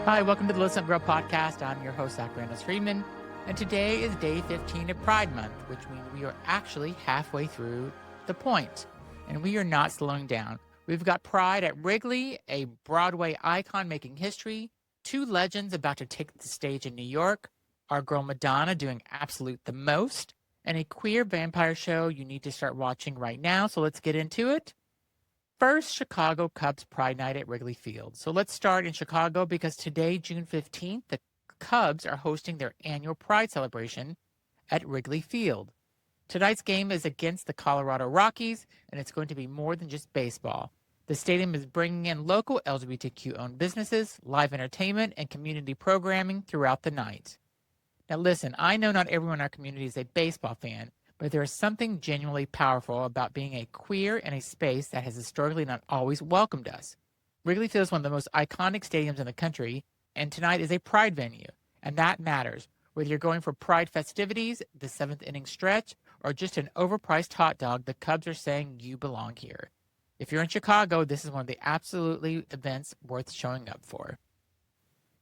Hi, welcome to the Listen Up Girl podcast. I'm your host, Zach Randall Freeman, and today is day 15 of Pride Month, which means we are actually halfway through the point, and we are not slowing down. We've got Pride at Wrigley, a Broadway icon making history, two legends about to take the stage in New York, our girl Madonna doing absolute the most, and a queer vampire show you need to start watching right now, so let's get into it. First, Chicago Cubs Pride Night at Wrigley Field. So let's start in Chicago because today, June 15th, the Cubs are hosting their annual Pride celebration at Wrigley Field. Tonight's game is against the Colorado Rockies, and it's going to be more than just baseball. The stadium is bringing in local LGBTQ-owned businesses, live entertainment, and community programming throughout the night. Now listen, I know not everyone in our community is a baseball fan, but there is something genuinely powerful about being a queer in a space that has historically not always welcomed us. Wrigley Field is one of the most iconic stadiums in the country, and tonight is a Pride venue, and that matters. Whether you're going for Pride festivities, the seventh inning stretch, or just an overpriced hot dog, the Cubs are saying you belong here. If you're in Chicago, this is one of the absolutely events worth showing up for.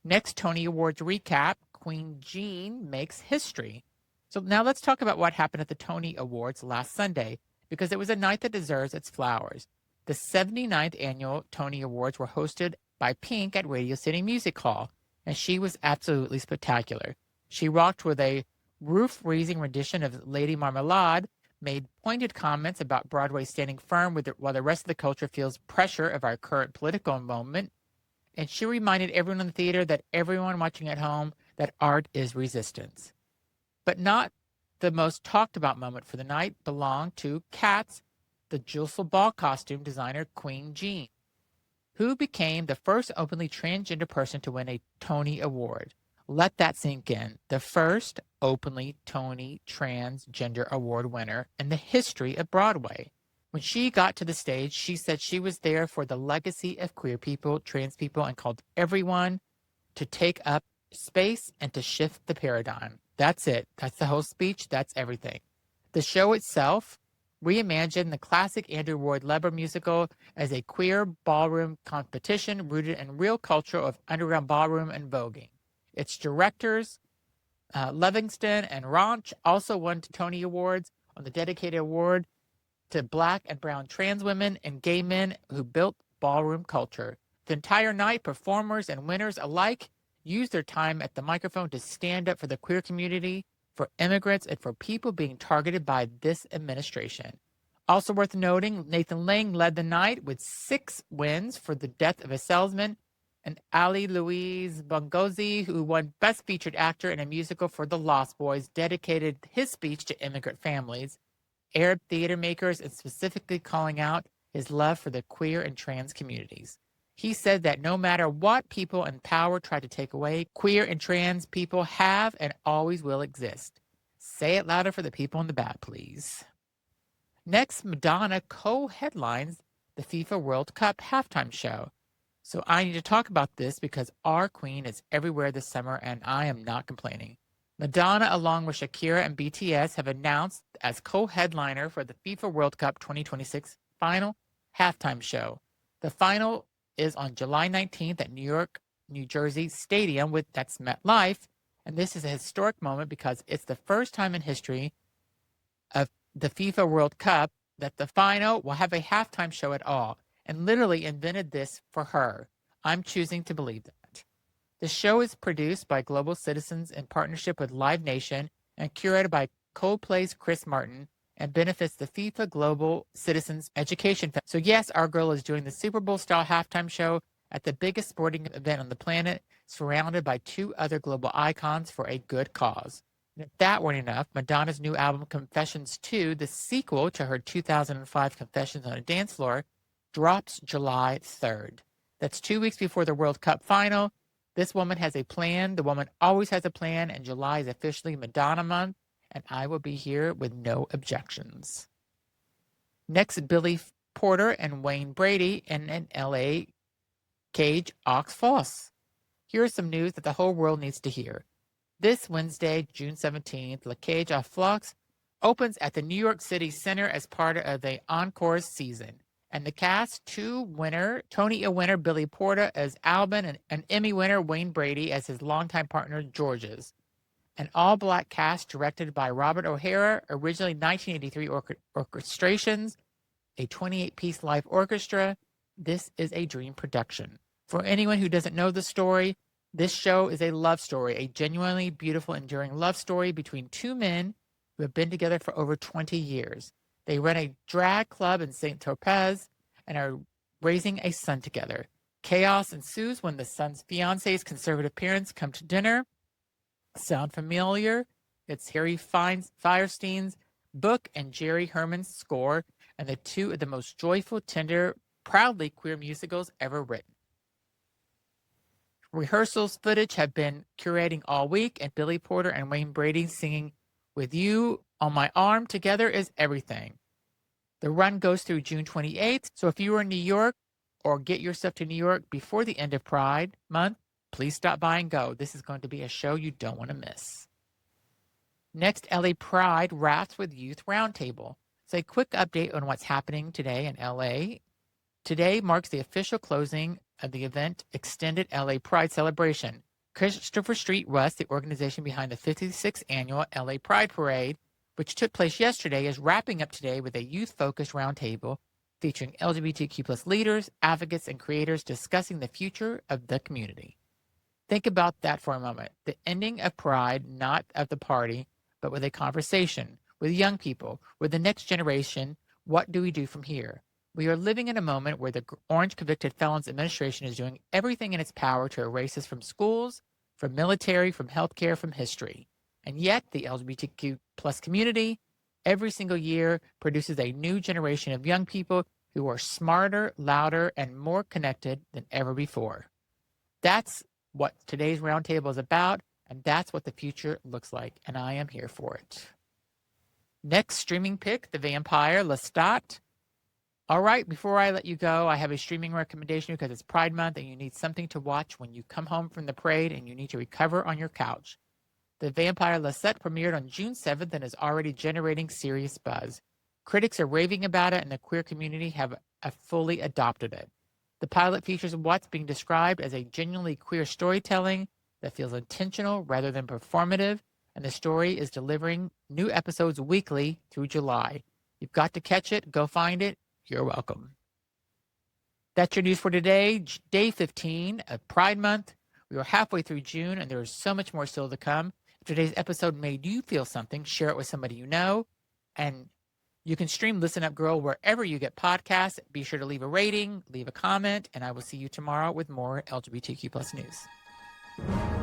Next, Tony Awards recap, Qween Jean makes history. So now let's talk about what happened at the Tony Awards last Sunday, because it was a night that deserves its flowers. The 79th annual Tony Awards were hosted by Pink at Radio City Music Hall, and she was absolutely spectacular. She rocked with a roof-raising rendition of Lady Marmalade, made pointed comments about Broadway standing firm while the rest of the culture feels pressure of our current political moment, and she reminded everyone in the theater that everyone watching at home that art is resistance. But not the most talked about moment for the night belonged to Cats, the Juiceful Ball costume designer Qween Jean, who became the first openly transgender person to win a Tony Award. Let that sink in. The first openly Tony Transgender Award winner in the history of Broadway. When she got to the stage, she said she was there for the legacy of queer people, trans people, and called everyone to take up space and to shift the paradigm. That's it. That's the whole speech. That's everything. The show itself reimagined the classic Andrew Lloyd Webber musical as a queer ballroom competition rooted in real culture of underground ballroom and voguing. Its directors, Livingston and Ranch, also won Tony Awards on the dedicated award to Black and brown trans women and gay men who built ballroom culture. The entire night, performers and winners alike used their time at the microphone to stand up for the queer community, for immigrants, and for people being targeted by this administration. Also worth noting, Nathan Lang led the night with 6 wins for The Death of a Salesman, and Ali Louise Bongozi, who won Best Featured Actor in a Musical for The Lost Boys, dedicated his speech to immigrant families, Arab theater makers, and specifically calling out his love for the queer and trans communities. He said that no matter what people in power try to take away, queer and trans people have and always will exist. Say it louder for the people in the back, please. Next, Madonna co-headlines the FIFA World Cup halftime show. So I need to talk about this because our queen is everywhere this summer and I am not complaining. Madonna, along with Shakira and BTS, have announced as co-headliner for the FIFA World Cup 2026 final halftime show. The final is on July 19th at New Jersey Stadium that's MetLife. And this is a historic moment because it's the first time in history of the FIFA World Cup that the final will have a halftime show at all, and literally invented this for her. I'm choosing to believe that. The show is produced by Global Citizens in partnership with Live Nation and curated by Coldplay's Chris Martin, and benefits the FIFA Global Citizens Education Fund. So yes, our girl is doing the Super Bowl-style halftime show at the biggest sporting event on the planet, surrounded by 2 other global icons for a good cause. And if that weren't enough, Madonna's new album, Confessions 2, the sequel to her 2005 Confessions on a Dance Floor, drops July 3rd. That's 2 weeks before the World Cup final. This woman has a plan. The woman always has a plan, and July is officially Madonna month, and I will be here with no objections. Next, Billy Porter and Wayne Brady in an LA Cage Ox Folles. Here's some news that the whole world needs to hear. This Wednesday, June 17th, La Cage aux Folles opens at the New York City Center as part of the Encore season. And the cast, Tony A winner Billy Porter as Albin, and an Emmy winner Wayne Brady as his longtime partner Georges. An all-black cast directed by Robert O'Hara, originally 1983 orchestrations, a 28-piece live orchestra. This is a dream production. For anyone who doesn't know the story, this show is a love story, a genuinely beautiful, enduring love story between two men who have been together for over 20 years. They run a drag club in St. Tropez and are raising a son together. Chaos ensues when the son's fiance's conservative parents come to dinner. Sound familiar? It's Harry Firestein's book and Jerry Herman's score, and the two of the most joyful, tender, proudly queer musicals ever written. Rehearsals footage have been curating all week, and Billy Porter and Wayne Brady singing "With You on My Arm Together Is Everything." The run goes through June 28th, so if you are in New York or get yourself to New York before the end of Pride Month, please stop by and go. This is going to be a show you don't want to miss. Next, LA Pride wraps with Youth Roundtable. So a quick update on what's happening today in LA. Today marks the official closing of the event Extended LA Pride Celebration. Christopher Street West, the organization behind the 56th annual LA Pride Parade, which took place yesterday, is wrapping up today with a youth-focused roundtable featuring LGBTQ+ leaders, advocates, and creators discussing the future of the community. Think about that for a moment. The ending of Pride, not of the party, but with a conversation with young people, with the next generation. What do we do from here? We are living in a moment where the Orange Convicted Felons Administration is doing everything in its power to erase us from schools, from military, from healthcare, from history. And yet the LGBTQ+ community every single year produces a new generation of young people who are smarter, louder, and more connected than ever before. That's what today's roundtable is about, and that's what the future looks like, and I am here for it. Next streaming pick, The Vampire Lestat. All right, before I let you go, I have a streaming recommendation because it's Pride Month and you need something to watch when you come home from the parade and you need to recover on your couch. The Vampire Lestat premiered on June 7th and is already generating serious buzz. Critics are raving about it, and the queer community have fully adopted it. The pilot features what's being described as a genuinely queer storytelling that feels intentional rather than performative, and the story is delivering new episodes weekly through July. You've got to catch it. Go find it. You're welcome. That's your news for today, day 15 of Pride Month. We are halfway through June, and there is so much more still to come. If today's episode made you feel something, share it with somebody you know. And you can stream Listen Up Girl wherever you get podcasts. Be sure to leave a rating, leave a comment, and I will see you tomorrow with more LGBTQ+ news.